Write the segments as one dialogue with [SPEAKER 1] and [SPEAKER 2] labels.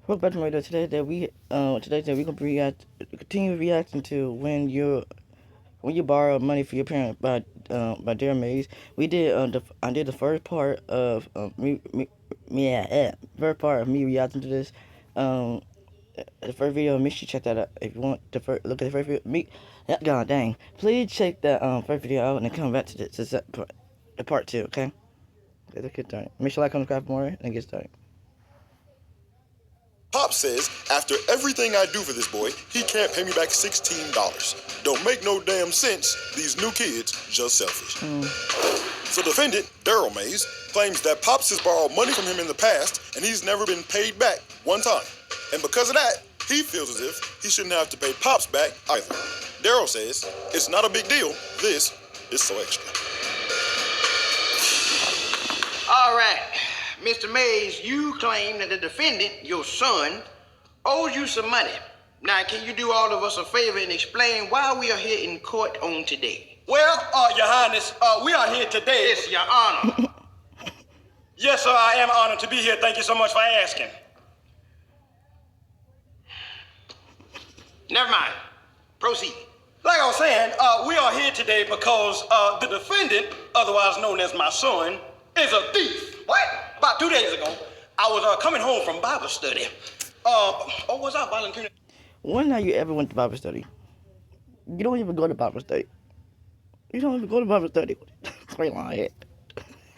[SPEAKER 1] Welcome back to my video. Today that we gonna continue reacting to when you borrow money for your parent by Darren Mays. I did the first part of first part of me reacting to this. Um, the first video. Make sure you check that out if you want the first look at the first video. God dang! Please check that first video out and then come back to the part two. Okay. Let's get started. Make sure you like, comment, subscribe for more, and get started.
[SPEAKER 2] Pop says, after everything I do for this boy, he can't pay me back $16. Don't make no damn sense. These new kids just selfish. So defendant, Daryl Mays, claims that Pops has borrowed money from him in the past and he's never been paid back one time. And because of that, he feels as if he shouldn't have to pay Pops back either. Daryl says, it's not a big deal. This is so extra.
[SPEAKER 3] All right. Mr. Mays, you claim that the defendant, your son, owes you some money. Now, can you do all of us a favor and explain why we are here in court on today?
[SPEAKER 4] Well, Your Highness, we are here today.
[SPEAKER 3] Yes, Your Honor.
[SPEAKER 4] Yes, sir, I am honored to be here. Thank you so much for asking.
[SPEAKER 3] Never mind. Proceed.
[SPEAKER 4] Like I was saying, we are here today because the defendant, otherwise known as my son, is a thief.
[SPEAKER 3] What?
[SPEAKER 4] About 2 days ago, I was coming home from Bible study. Was I volunteering?
[SPEAKER 1] When have you ever went to Bible study? You don't even go to Bible study. You don't even go to Bible study. Straight line head.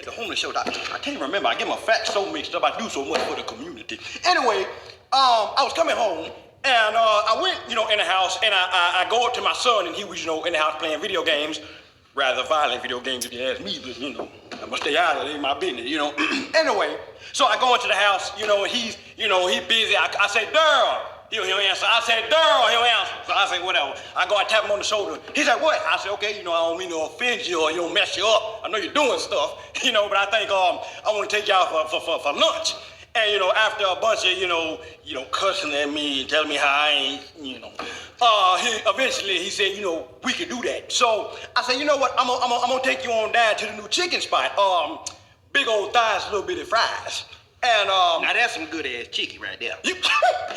[SPEAKER 4] The homeless shelter. I can't remember. I get my facts so mixed up. I do so much for the community. Anyway, I was coming home and I went, in the house and I go up to my son and he was, in the house playing video games, rather violent video games if you ask me, but I must stay out of it. It ain't my business, Anyway, so I go into the house, he's busy. I say, Daryl. He'll answer. I said, Daryl, he'll answer. So I say, whatever. I go and tap him on the shoulder. He said, what? I said, okay, I don't mean to offend you or mess you up. I know you're doing stuff, but I think I want to take y'all for lunch. And, after a bunch of, cussing at me and telling me how I ain't, eventually he said, we could do that. So I said, you know what? I'm gonna take you on down to the new chicken spot. Big old thighs, little bitty fries. And
[SPEAKER 3] Now that's some good ass chicken right there.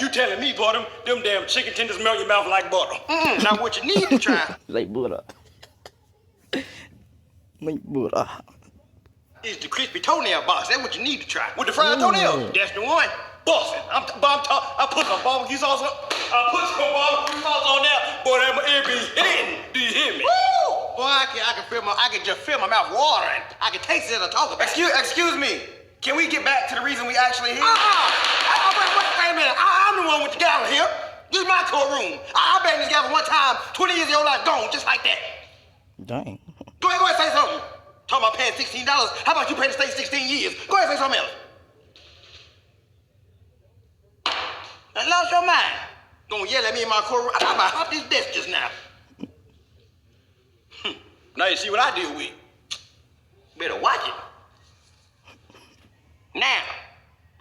[SPEAKER 4] You telling me, boy, them damn chicken tenders melt your mouth like butter.
[SPEAKER 3] Now what you need to try
[SPEAKER 1] Like butter. Like butter.
[SPEAKER 3] is the crispy toenail box. That's what you need to try.
[SPEAKER 4] With the fried toenails.
[SPEAKER 3] That's the one.
[SPEAKER 4] Bussin'. I put some barbecue sauce on. There. Boy, it be hitting. Do you hear me?
[SPEAKER 3] Woo! Boy, I can just feel my mouth watering. I can taste it or talk about it.
[SPEAKER 4] Excuse me. Can we get back to the reason we actually here?
[SPEAKER 3] Wait a minute. I'm the one with the gavel here. This is my courtroom. I banged this gavel one time. 20 years of your life gone, just like that.
[SPEAKER 1] Dang.
[SPEAKER 3] Go ahead, say something. Talking about paying $16. How about you pay the state 16 years? Go ahead, say something else. I lost your mind. Gonna yell at me in my courtroom. I about hop this desk just now.
[SPEAKER 4] Now you see what I deal with.
[SPEAKER 3] Better watch it. Now,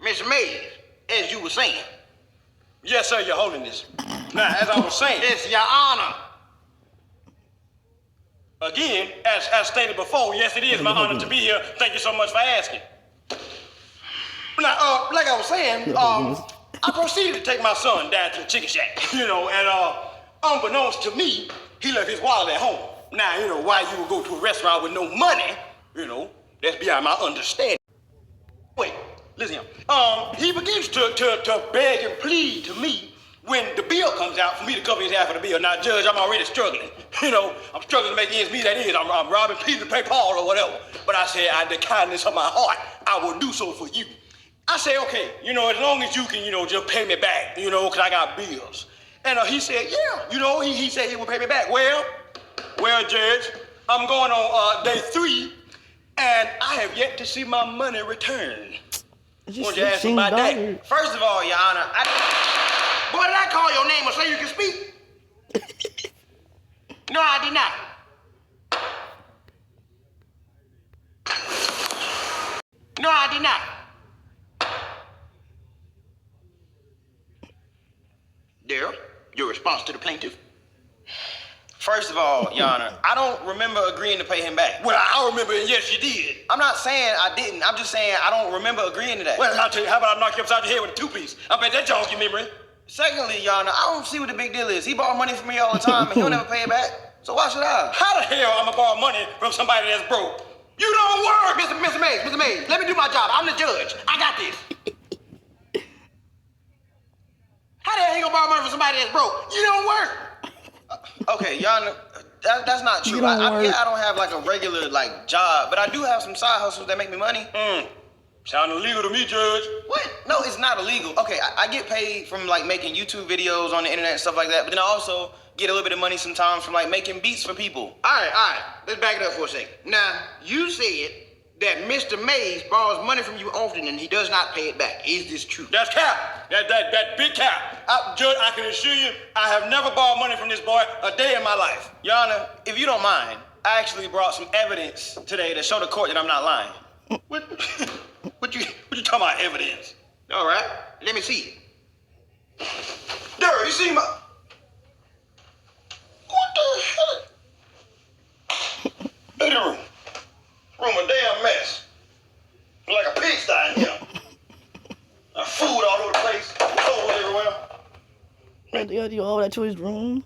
[SPEAKER 3] Mr. Mays, as you were saying.
[SPEAKER 4] Yes, sir, Your Holiness. Now, as I was saying.
[SPEAKER 3] It's Your Honor.
[SPEAKER 4] Again, as stated before, yes, it is my honor to be here. Thank you so much for asking. Now, like I was saying, I proceeded to take my son down to the chicken shack, and unbeknownst to me, he left his wallet at home. Now, why you would go to a restaurant with no money, that's beyond my understanding. Wait, listen here. He begins to beg and plead to me when the bill comes out for me to cover his half of the bill. Now, Judge, I'm already struggling. I'm struggling to make ends meet. That is, I'm robbing Peter to pay Paul or whatever. But I said, out of the kindness of my heart, I will do so for you. I say, okay, as long as you can, just pay me back, because I got bills. And he said, yeah, he said he would pay me back. Well, Judge, I'm going on day 3, and I have yet to see my money returned.
[SPEAKER 1] Just
[SPEAKER 4] you ask him about that?
[SPEAKER 3] First of all, Your Honor, boy, did I call your name or say you can speak? No, I did not. No, I did not. Daryl, your response to the plaintiff? First of all, Your Honor, I don't remember agreeing to pay him back.
[SPEAKER 4] Well, I remember, and yes, you did.
[SPEAKER 3] I'm not saying I didn't. I'm just saying I don't remember agreeing to that.
[SPEAKER 4] Well, I'll tell you, how about I knock you upside the head with a two-piece? I bet that jogs your memory.
[SPEAKER 3] Secondly, Your Honor, I don't see what the big deal is. He borrowed money from me all the time, and he'll never pay it back. So why should I?
[SPEAKER 4] How the hell I'm gonna borrow money from somebody that's broke? You don't work!
[SPEAKER 3] Mr. Mays, let me do my job. I'm the judge. I got this. How the hell he gonna borrow money from somebody that's broke? You don't work. Okay, Your Honor, that's not true.
[SPEAKER 1] don't work.
[SPEAKER 3] I don't have like a regular like job, but I do have some side hustles that make me money.
[SPEAKER 4] Sound illegal to me, Judge.
[SPEAKER 3] What? No, it's not illegal. Okay, I get paid from like making YouTube videos on the internet and stuff like that, but then I also get a little bit of money sometimes from like making beats for people. All right. Let's back it up for a second. Now, you said that Mr. Mays borrows money from you often and he does not pay it back. Is this true?
[SPEAKER 4] That's cap. That big cap. Judge, I can assure you, I have never borrowed money from this boy a day in my life.
[SPEAKER 3] Your Honor, if you don't mind, I actually brought some evidence today to show the court that I'm not lying.
[SPEAKER 4] What you talking about evidence?
[SPEAKER 3] All right, let me see it.
[SPEAKER 4] There, you see my... What the hell? Look at the room. Room a damn mess. Like a pigsty in here. Food all over the place. Clothes everywhere.
[SPEAKER 1] Man, they gotta do all that to his room.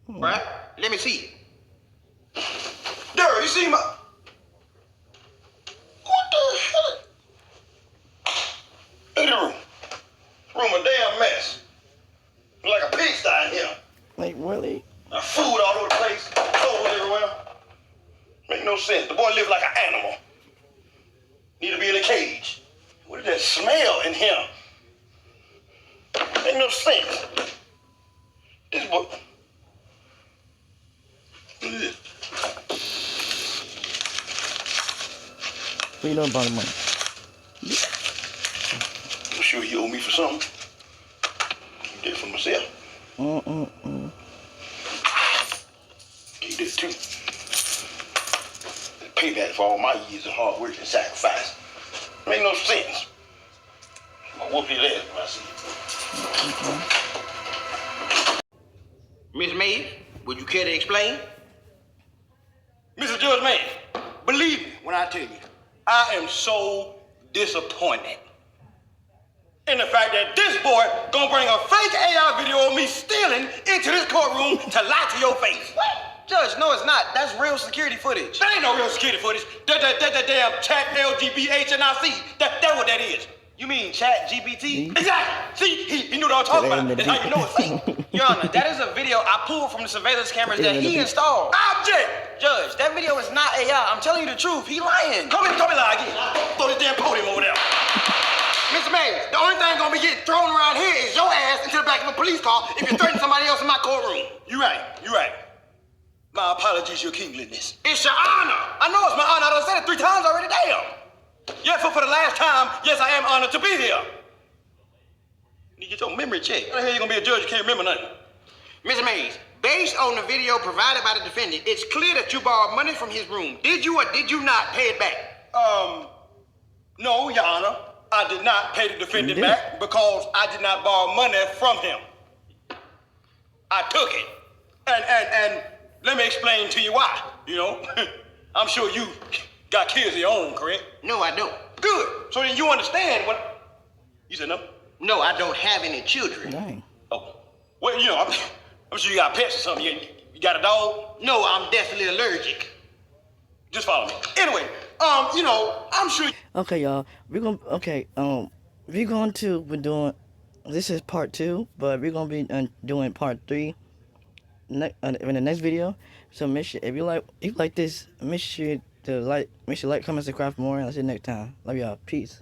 [SPEAKER 3] All right, let me see it.
[SPEAKER 4] There, you see my... What the hell? Look at the room. Room a damn mess. Like a pigsty in here.
[SPEAKER 1] Like, really?
[SPEAKER 4] Food all over the place. Clothes everywhere. Make no sense. The boy lived like an animal. Need to be in a cage. What is that smell in here? Make no sense. This boy... Ugh.
[SPEAKER 1] What you know about the money?
[SPEAKER 4] I'm sure he owe me for something. He did it for myself. He did it too. Payback for all my years of hard work and sacrifice. Make no sense. I'll whoop his ass when I see him.
[SPEAKER 3] Miss Mays, would you care to explain?
[SPEAKER 4] Mr. Judge Man, believe me when I tell you, I am so disappointed in the fact that this boy gonna bring a fake AI video of me stealing into this courtroom to lie to your face.
[SPEAKER 3] What? Judge, no, it's not. That's real security footage.
[SPEAKER 4] That ain't no real security footage. That damn chat LGBHNIC. That's what that is.
[SPEAKER 3] You mean Chat GPT?
[SPEAKER 4] Exactly. See, he knew what I was talking about. That's how you know it's fake.
[SPEAKER 3] Your Honor, that is a video I pulled from the surveillance cameras that he installed.
[SPEAKER 4] Object!
[SPEAKER 3] Judge, that video is not AI. I'm telling you the truth. He lying.
[SPEAKER 4] Come here lie again. Throw this damn podium over there.
[SPEAKER 3] Mr. Mays, the only thing gonna be getting thrown around here is your ass into the back of a police car if you threaten somebody else in my courtroom.
[SPEAKER 4] You right. My apologies, your kingliness.
[SPEAKER 3] It's your honor.
[SPEAKER 4] I know it's my honor. I done said it 3 times already. Damn. Yes, for the last time, yes, I am honored to be here. You get your memory checked. How the hell you gonna be a judge? You can't remember nothing.
[SPEAKER 3] Mr. Mays, based on the video provided by the defendant, it's clear that you borrowed money from his room. Did you or did you not pay it back?
[SPEAKER 4] No, Your Honor. I did not pay the defendant back because I did not borrow money from him. I took it. And let me explain to you why. You know, I'm sure you got kids of your own, correct?
[SPEAKER 3] No, I don't.
[SPEAKER 4] Good. So then you understand what... You said no?
[SPEAKER 3] No, I don't have any children.
[SPEAKER 1] Dang.
[SPEAKER 4] Oh. Well, you know, I'm sure you got pets or something. You got a dog?
[SPEAKER 3] No, I'm definitely allergic.
[SPEAKER 4] Just follow me. Anyway, you know, I'm sure...
[SPEAKER 1] Okay, y'all. We're doing... This is part 2, but we're gonna be doing part 3 in the next video. So make sure if you like this, make sure to like, comment, subscribe for more, and I'll see you next time. Love y'all. Peace.